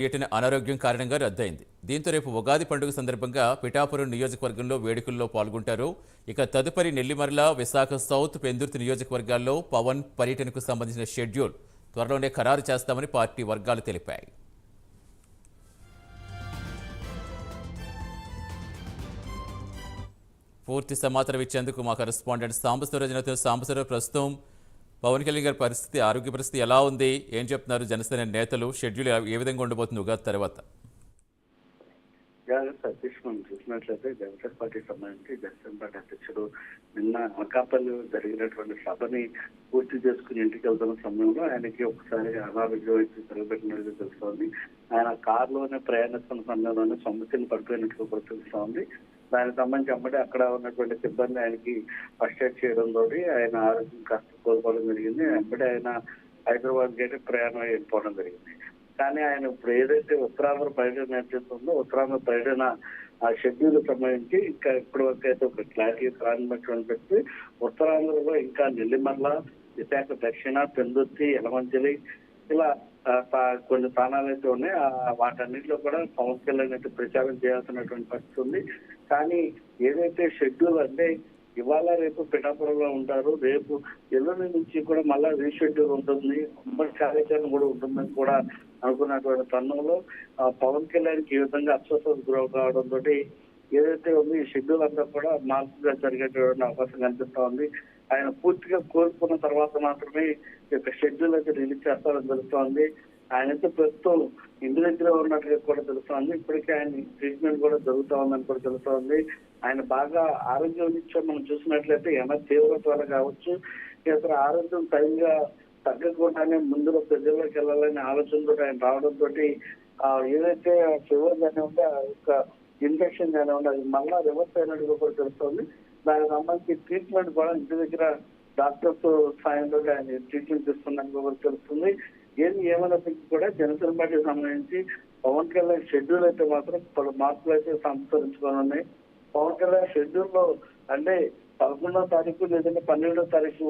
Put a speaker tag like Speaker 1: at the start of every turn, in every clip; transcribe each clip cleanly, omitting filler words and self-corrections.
Speaker 1: ఏటిన అనారోగ్యం కారణంగా రద్దయింది. దీంతో రేపు ఉగాది పండుగ సందర్భంగా పిఠాపురం నియోజకవర్గంలో వేడుకల్లో పాల్గొంటారు. ఇక తదుపరి నెల్లిమర్ల, విశాఖ సౌత్, పెందుర్తి నియోజకవర్గాల్లో పవన్ పర్యటనకు సంబంధించిన షెడ్యూల్ త్వరలోనే ఖరారు చేస్తామని పార్టీ వర్గాలు తెలిపాయి. పూర్తి సమాచారం ఇచ్చేందుకు మా కరెస్పాండెంట్ సాంబశివరావు. సాంబశివరావు, ప్రస్తుతం పవన్ కళ్యాణ్ గారి పరిస్థితి, ఆరోగ్య పరిస్థితి ఎలా ఉంది, ఏం చెప్తున్నారు జనసేన నేతలు, షెడ్యూల్ ఏ విధంగా ఉండబోతుంది ఉగాది తర్వాత?
Speaker 2: సతీష్, మనం చూసినట్లయితే జనసేన పార్టీకి సంబంధించి జనసేన పార్టీ అధ్యక్షుడు నిన్న అనకాపల్లి జరిగినటువంటి సభని పూర్తి చేసుకుని ఇంటికి వెళ్తున్న సమయంలో ఆయనకి ఒకసారి అనారోగ్యం వచ్చి తలపెట్టినట్టు తెలుస్తోంది. ఆయన కారులోనే ప్రయాణిస్తున్న సమయంలోనే సమస్యలు పడిపోయినట్లు కూడా తెలుస్తోంది. దానికి సంబంధించి అమ్మటే అక్కడ ఉన్నటువంటి సిబ్బంది ఆయనకి ఫస్ట్ ఎయిడ్ చేయడంతో ఆయన ఆరోగ్యం కాస్త కోల్పోవడం జరిగింది. అమ్మటే ఆయన హైదరాబాద్ గేట్ ప్రయాణం వెళ్ళిపోవడం జరిగింది. కానీ ఆయన ఇప్పుడు ఏదైతే ఉత్తరాంధ్ర పర్యటన నేర్చుకుందో ఉత్తరాంధ్ర పర్యటన ఆ షెడ్యూల్ సంబంధించి ఇంకా ఇప్పటి వరకు అయితే ఒక క్లారిటీ రానినటువంటి ఉత్తరాంధ్రలో ఇంకా నెల్లిమర్ల, విశాఖ దక్షిణ, పెందుర్తి, యలమంచిలి ఇలా కొన్ని స్థానాలు అయితే ఉన్నాయి. వాటన్నిటిలో కూడా పవన్ కళ్యాణ్ అయితే ప్రచారం చేయాల్సినటువంటి పరిస్థితి ఉంది. కానీ ఏదైతే షెడ్యూల్ అంటే ఇవాళ రేపు పిఠాపురంలో ఉంటారు, రేపు ఎల్లుండి నుంచి కూడా మళ్ళా రీషెడ్యూల్ ఉంటుంది, ఉమ్మడి కార్యాచరణ కూడా ఉంటుందని కూడా అనుకున్నటువంటి తరుణంలో పవన్ కళ్యాణ్కి ఈ విధంగా అస్వస్థతకు గురవు కావడంతో ఏదైతే ఉంది ఈ షెడ్యూల్ అంతా కూడా మార్పుగా జరిగేటువంటి అవకాశం కనిపిస్తా ఉంది. ఆయన పూర్తిగా కోలుకున్న తర్వాత మాత్రమే ఈ యొక్క షెడ్యూల్ అయితే రిలీజ్ చేస్తారని తెలుస్తోంది. ఆయన అయితే ప్రస్తుతం ఇంటి దగ్గర ఉన్నట్టుగా కూడా తెలుస్తోంది. ఇప్పటికే ఆయన ట్రీట్మెంట్ కూడా జరుగుతూ ఉందని కూడా తెలుస్తోంది. ఆయన బాగా ఆరోగ్యం విషయం మనం చూసినట్లయితే ఏమైనా తీవ్రత వల్ల కావచ్చు, ఇతర ఆరోగ్యం సరిగ్గా తగ్గకుండానే ముందులో ప్రజల్లోకి వెళ్ళాలనే ఆలోచనతో ఆయన రావడంతో ఏదైతే ఫీవర్ గానే ఉంటే ఆ యొక్క ఇన్ఫెక్షన్ గానే ఉంటే అది మళ్ళా రివర్స్ అయినట్టుగా కూడా తెలుస్తోంది. దానికి సంబంధించి ట్రీట్మెంట్ కూడా ఇంటి దగ్గర డాక్టర్స్ సాయంతో ఆయన ట్రీట్మెంట్ ఇస్తుందని కూడా తెలుస్తుంది. ఏమైనప్పటికీ కూడా జనసేన పార్టీకి సంబంధించి పవన్ కళ్యాణ్ షెడ్యూల్ అయితే మాత్రం పలు మార్పులు అయితే సంతరించుకొని ఉన్నాయి. పవన్ కళ్యాణ్ షెడ్యూల్ లో అంటే 11వ తారీఖు లేదంటే 12వ తారీఖు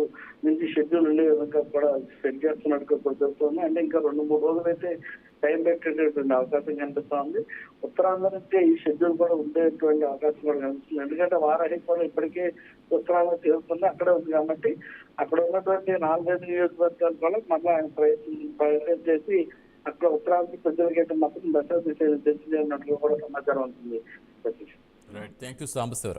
Speaker 2: నుంచి షెడ్యూల్ ఉండే విధంగా కూడా సెట్ చేస్తున్నట్టుగా కూడా తెలుస్తుంది. అంటే ఇంకా 2-3 రోజులు అయితే టైం పెట్టేటటువంటి అవకాశం కనిపిస్తోంది. ఉత్తరాంధ్ర నుంచి ఈ షెడ్యూల్ కూడా ఉండేటువంటి అవకాశం కూడా కనిపిస్తుంది. ఎందుకంటే వారాహి కూడా ఇప్పటికే ఉత్తరాంధ్ర చేరుతుంది, అక్కడే ఉంది కాబట్టి అక్కడ ఉన్నటువంటి 4-5 నియోజకవర్గాలు కూడా మళ్ళీ ఆయన ప్రయత్నం చేసి అక్కడ ఉత్తరాంధ్ర ప్రజలకైతే మాత్రం దశ దిశ తెలియజేయనట్టుగా కూడా సమాచారం ఉంటుంది.
Speaker 1: Thank you Sambasivarao.